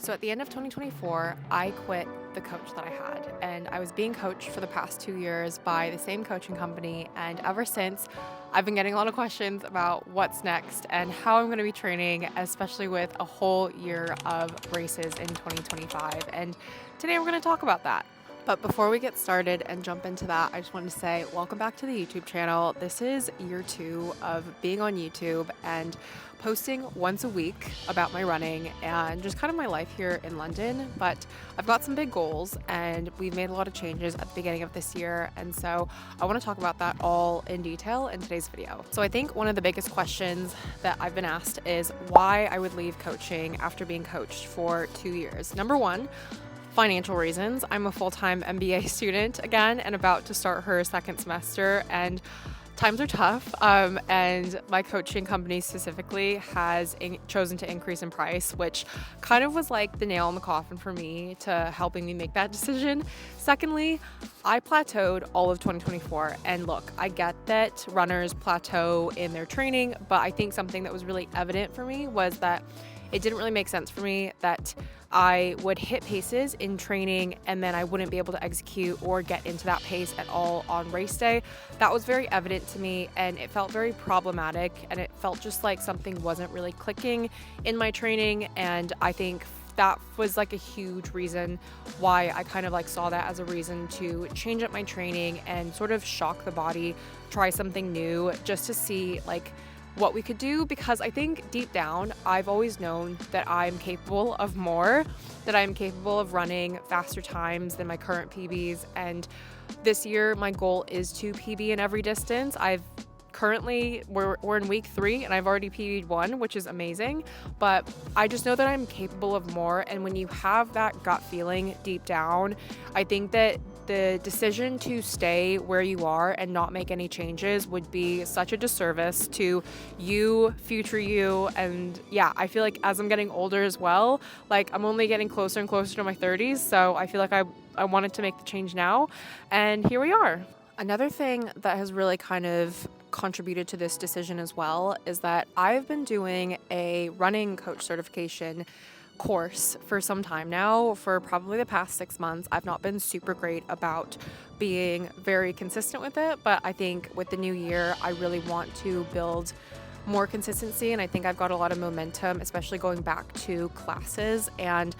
So at the end of 2024, I quit the coach that I had, and I was being coached for the past 2 years by the same coaching company. And ever since, I've been getting a lot of questions about what's next and how I'm going to be training, especially with a whole year of races in 2025. And today we're going to talk about that. But before we get started and jump into that, I just wanted to say welcome back to the YouTube channel. This is year 2 of being on YouTube and posting once a week about my running and just kind of my life here in London. But I've got some big goals and we've made a lot of changes at the beginning of this year. And so I want to talk about that all in detail in today's video. So I think one of the biggest questions that I've been asked is why I would leave coaching after being coached for 2 years. Number one, financial reasons. I'm a full-time MBA student again and about to start her second semester, and times are tough. And my coaching company specifically has chosen to increase in price, which kind of was like the nail in the coffin for me to helping me make that decision. Secondly, I plateaued all of 2024. And look, I get that runners plateau in their training, but I think something that was really evident for me was that it didn't really make sense for me that I would hit paces in training and then I wouldn't be able to execute or get into that pace at all on race day. That was very evident to me and it felt very problematic, and it felt just like something wasn't really clicking in my training. And I think that was like a huge reason why I kind of like saw that as a reason to change up my training and sort of shock the body, try something new just to see like what we could do, because I think deep down I've always known that I'm capable of more, that I'm capable of running faster times than my current PBs. And this year my goal is to PB in every distance. We're in week 3 and I've already PB'd 1, which is amazing, but I just know that I'm capable of more. And when you have that gut feeling deep down, I think that the decision to stay where you are and not make any changes would be such a disservice to you, future you. And yeah, I feel like as I'm getting older as well, like I'm only getting closer and closer to my 30s. So I feel like I wanted to make the change now, and here we are. Another thing that has really kind of contributed to this decision as well is that I've been doing a running coach certification course for some time now, for probably the past 6 months. I've not been super great about being very consistent with it, but I think with the new year, I really want to build more consistency, and I think I've got a lot of momentum, especially going back to classes. And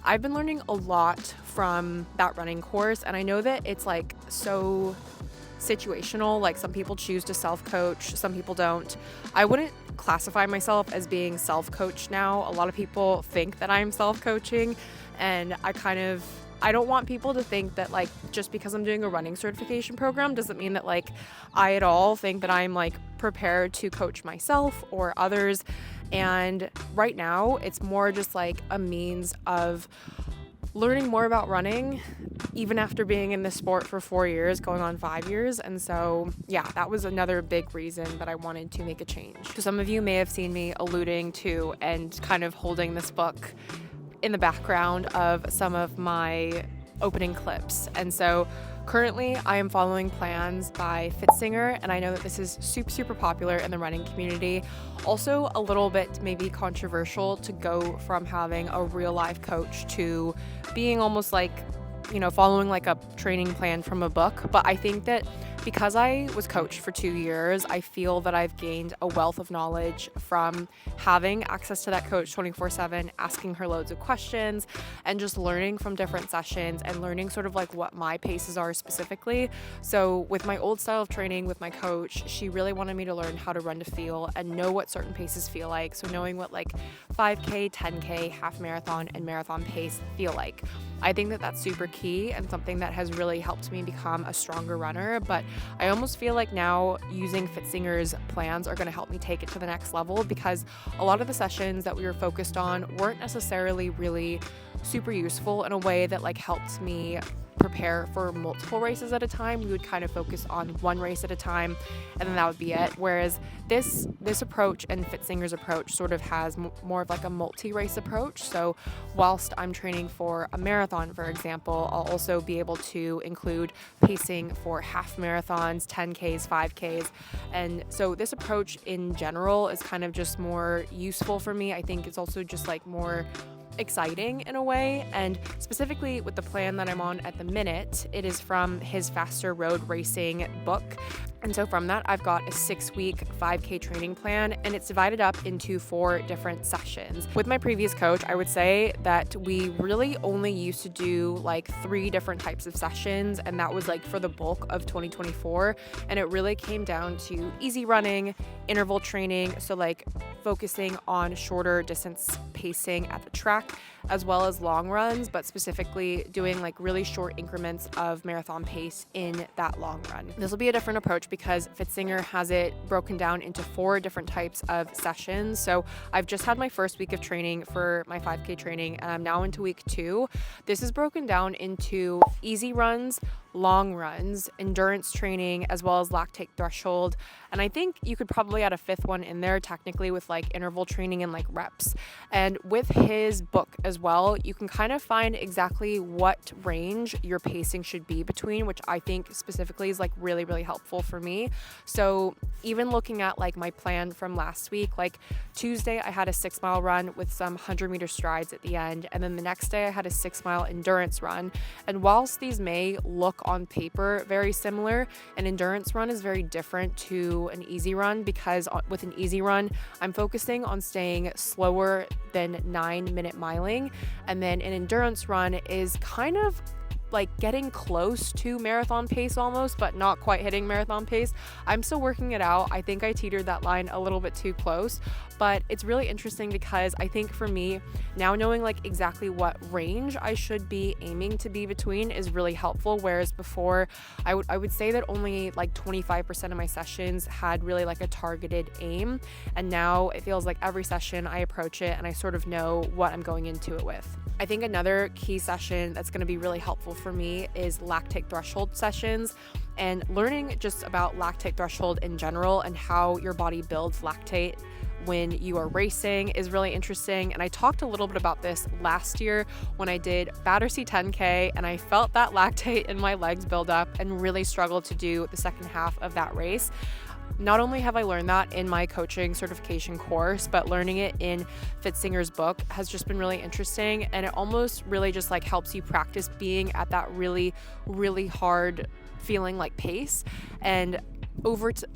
I've been learning a lot from that running course, and I know that it's like so situational. Like some people choose to self-coach, some people don't. I wouldn't classify myself as being self-coached now. A lot of people think that I'm self-coaching, and I don't want people to think that like just because I'm doing a running certification program doesn't mean that like I at all think that I'm like prepared to coach myself or others. And right now it's more just like a means of learning more about running, even after being in this sport for 4 years, going on 5 years. And so, yeah, that was another big reason that I wanted to make a change. So some of you may have seen me alluding to and kind of holding this book in the background of some of my opening clips. And so currently I am following plans by Pfitzinger, and I know that this is super popular in the running community. Also a little bit maybe controversial to go from having a real life coach to being almost like, following like a training plan from a book. But I think that because I was coached for 2 years, I feel that I've gained a wealth of knowledge from having access to that coach 24/7, asking her loads of questions and just learning from different sessions and learning sort of like what my paces are specifically. So with my old style of training with my coach, she really wanted me to learn how to run to feel and know what certain paces feel like. So knowing what like 5K, 10K, half marathon and marathon pace feel like. I think that that's super key and something that has really helped me become a stronger runner. But I almost feel like now using Pfitzinger's plans are going to help me take it to the next level, because a lot of the sessions that we were focused on weren't necessarily really super useful in a way that like helped me prepare for multiple races at a time. We would kind of focus on one race at a time and then that would be it. Whereas this approach and Pfitzinger's approach sort of has more of like a multi-race approach. So whilst I'm training for a marathon, for example, I'll also be able to include pacing for half marathons, 10Ks, 5Ks. And so this approach in general is kind of just more useful for me. I think it's also just like more exciting in a way. And specifically with the plan that I'm on at the minute, it is from his Faster Road Racing book. And so from that, I've got a 6-week 5K training plan, and it's divided up into 4 different sessions. With my previous coach, I would say that we really only used to do like 3 different types of sessions, and that was like for the bulk of 2024. And it really came down to easy running, interval training, so like focusing on shorter distance pacing at the track, as well as long runs, but specifically doing like really short increments of marathon pace in that long run. This will be a different approach because Pfitzinger has it broken down into 4 different types of sessions. So I've just had my first week of training for my 5K training, and I'm now into week 2. This is broken down into easy runs, long runs, endurance training, as well as lactate threshold. And I think you could probably add a 5th one in there technically with like interval training and like reps. And with his book as well, you can kind of find exactly what range your pacing should be between, which I think specifically is like really, really helpful for me. So even looking at like my plan from last week, like Tuesday, I had a 6-mile run with some 100-meter strides at the end. And then the next day I had a 6-mile endurance run. And whilst these may look on paper very similar, an endurance run is very different to an easy run, because with an easy run, I'm focusing on staying slower than 9-minute miling. And then an endurance run is kind of like getting close to marathon pace almost, but not quite hitting marathon pace. I'm still working it out. I think I teetered that line a little bit too close, but it's really interesting because I think for me, now knowing like exactly what range I should be aiming to be between is really helpful. Whereas before, I would say that only like 25% of my sessions had really like a targeted aim. And now it feels like every session I approach it and I sort of know what I'm going into it with. I think another key session that's going to be really helpful for me is lactate threshold sessions, and learning just about lactate threshold in general and how your body builds lactate when you are racing is really interesting. And I talked a little bit about this last year when I did Battersea 10K, and I felt that lactate in my legs build up and really struggled to do the second half of that race. Not only have I learned that in my coaching certification course, but learning it in Pfitzinger's book has just been really interesting. And it almost really just like helps you practice being at that really, really hard feeling like pace. And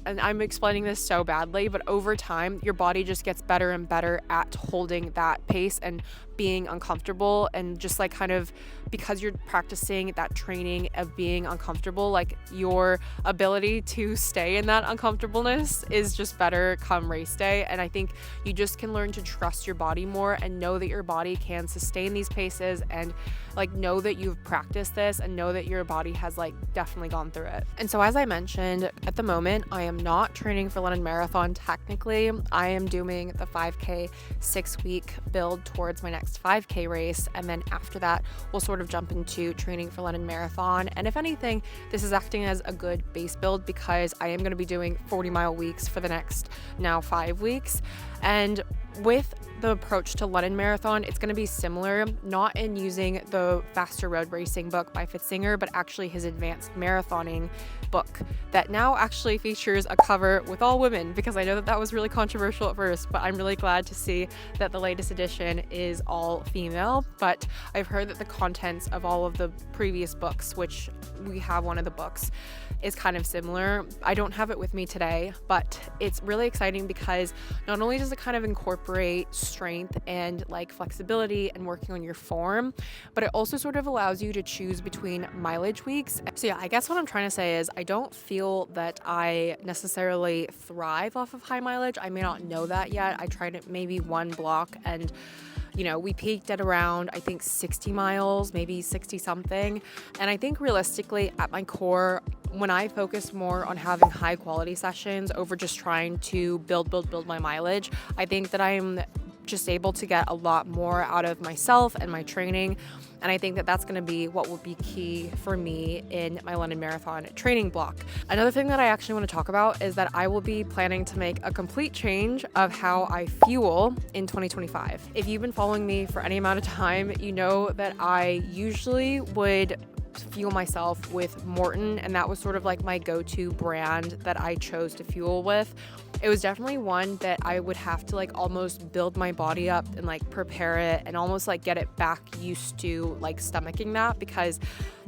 and I'm explaining this so badly, but over time, your body just gets better and better at holding that pace and being uncomfortable, and just like kind of because you're practicing that training of being uncomfortable, like your ability to stay in that uncomfortableness is just better come race day. And I think you just can learn to trust your body more and know that your body can sustain these paces, and like know that you've practiced this and know that your body has like definitely gone through it. And so as I mentioned, at the moment I am not training for London Marathon. Technically I am doing the 5K 6-week build towards my next 5K race, and then after that we'll sort of jump into training for London Marathon. And if anything, this is acting as a good base build because I am going to be doing 40-mile weeks for the next now 5 weeks. And with the approach to London Marathon, it's going to be similar, not in using the Faster Road Racing book by Pfitzinger, but actually his advanced marathoning book that now actually features a cover with all women, because I know that that was really controversial at first, but I'm really glad to see that the latest edition is all female. But I've heard that the contents of all of the previous books, which we have one of the books, is kind of similar. I don't have it with me today, but it's really exciting because not only does it kind of incorporate strength and like flexibility and working on your form, but it also sort of allows you to choose between mileage weeks. So yeah, I guess what I'm trying to say is I don't feel that I necessarily thrive off of high mileage. I may not know that yet. I tried it maybe one block, and you know, we peaked at around, I think 60 miles, maybe 60 something. And I think realistically at my core, when I focus more on having high quality sessions over just trying to build my mileage, I think that I'm just able to get a lot more out of myself and my training. And I think that that's going to be what will be key for me in my London Marathon training block. Another thing that I actually want to talk about is that I will be planning to make a complete change of how I fuel in 2025. If you've been following me for any amount of time, you know that I usually would fuel myself with Morton, and that was sort of like my go-to brand that I chose to fuel with. It was definitely one that I would have to like almost build my body up and like prepare it and almost like get it back used to like stomaching that, because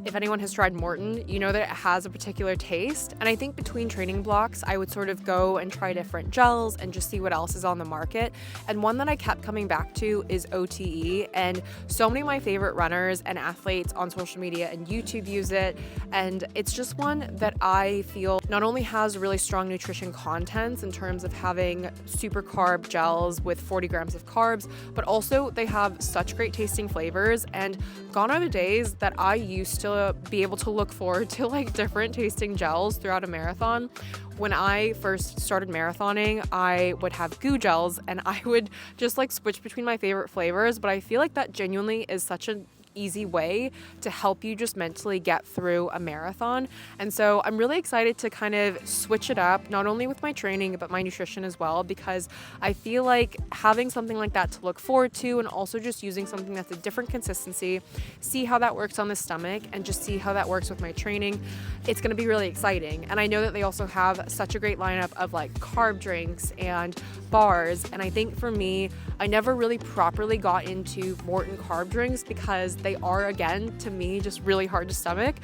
if anyone has tried Morton, you know that it has a particular taste. And I think between training blocks, I would sort of go and try different gels and just see what else is on the market. And one that I kept coming back to is OTE. And so many of my favorite runners and athletes on social media and YouTube use it. And it's just one that I feel not only has really strong nutrition contents in terms of having super carb gels with 40 grams of carbs, but also they have such great tasting flavors. And gone are the days that I used to be able to look forward to like different tasting gels throughout a marathon. When I first started marathoning, I would have goo gels and I would just like switch between my favorite flavors, but I feel like that genuinely is such an easy way to help you just mentally get through a marathon. And so I'm really excited to kind of switch it up, not only with my training, but my nutrition as well, because I feel like having something like that to look forward to, and also just using something that's a different consistency, see how that works on the stomach and just see how that works with my training, it's going to be really exciting. And I know that they also have such a great lineup of like carb drinks and bars. And I think for me, I never really properly got into Morton carb drinks because they are, again, to me, just really hard to stomach.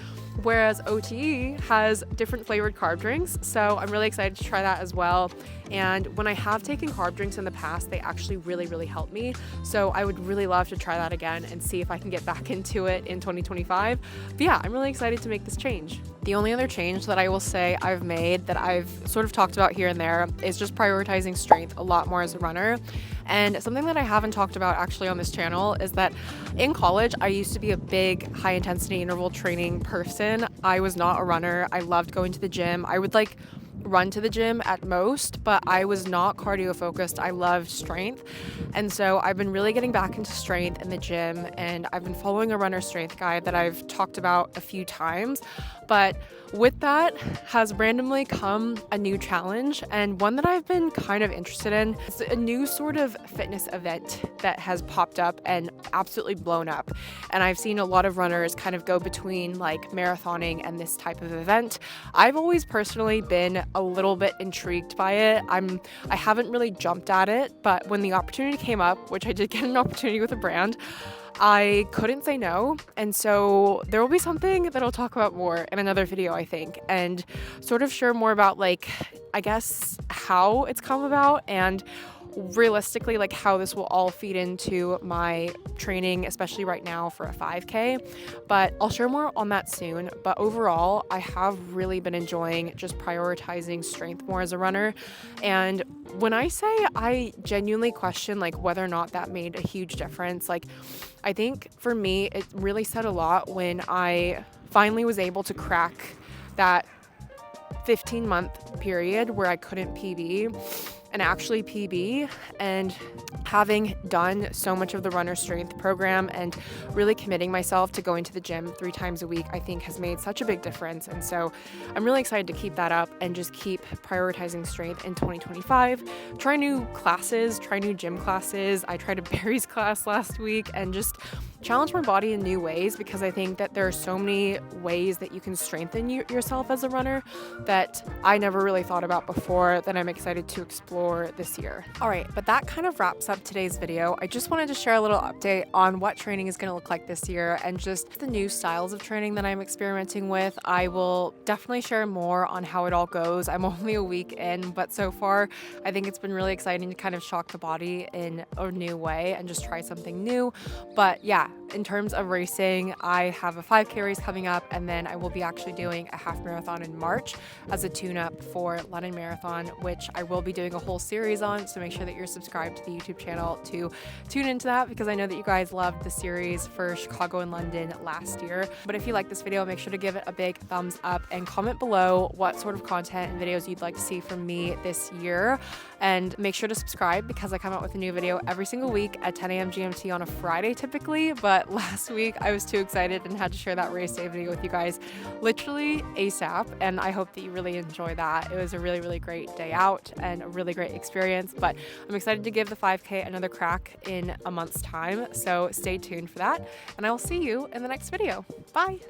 Whereas OTE has different flavored carb drinks. So I'm really excited to try that as well. And when I have taken carb drinks in the past, they actually really help me. So I would really love to try that again and see if I can get back into it in 2025. But yeah, I'm really excited to make this change. The only other change that I will say I've made that I've sort of talked about here and there is just prioritizing strength a lot more as a runner. And something that I haven't talked about actually on this channel is that in college, I used to be a big high intensity interval training person. I was not a runner. I loved going to the gym. I would like run to the gym at most, but I was not cardio focused. I loved strength. And so I've been really getting back into strength in the gym, and I've been following a runner strength guide that I've talked about a few times. But with that has randomly come a new challenge, and one that I've been kind of interested in. It's a new sort of fitness event that has popped up and absolutely blown up. And I've seen a lot of runners kind of go between like marathoning and this type of event. I've always personally been a little bit intrigued by it. I haven't really jumped at it, but when the opportunity came up, which I did get an opportunity with a brand, I couldn't say no. And so there will be something that I'll talk about more in another video, I think, and sort of share more about like, I guess, how it's come about and realistically like how this will all feed into my training, especially right now for a 5K. But I'll share more on that soon. But overall, I have really been enjoying just prioritizing strength more as a runner. And when I say I genuinely question like whether or not that made a huge difference, like I think for me it really said a lot when I finally was able to crack that 15-month period where I couldn't PB and actually PB, and having done so much of the runner strength program and really committing myself to going to the gym 3 times a week, I think has made such a big difference. And so I'm really excited to keep that up and just keep prioritizing strength in 2025. Try new classes, try new gym classes. I tried a Barry's class last week and just challenge my body in new ways, because I think that there are so many ways that you can strengthen yourself as a runner that I never really thought about before that I'm excited to explore this year. All right, but that kind of wraps up today's video. I just wanted to share a little update on what training is going to look like this year and just the new styles of training that I'm experimenting with. I will definitely share more on how it all goes. I'm only a week in, but so far I think it's been really exciting to kind of shock the body in a new way and just try something new. But yeah, in terms of racing, I have a 5K race coming up, and then I will be actually doing a half marathon in March as a tune-up for London Marathon, which I will be doing a whole series on, so make sure that you're subscribed to the YouTube channel to tune into that, because I know that you guys loved the series for Chicago and London last year. But if you like this video, make sure to give it a big thumbs up and comment below what sort of content and videos you'd like to see from me this year. And make sure to subscribe, because I come out with a new video every single week at 10 a.m. GMT on a Friday typically. But last week I was too excited and had to share that race day video with you guys literally ASAP. And I hope that you really enjoy that. It was a really great day out and a really great experience. But I'm excited to give the 5K another crack in a month's time. So stay tuned for that. And I will see you in the next video. Bye.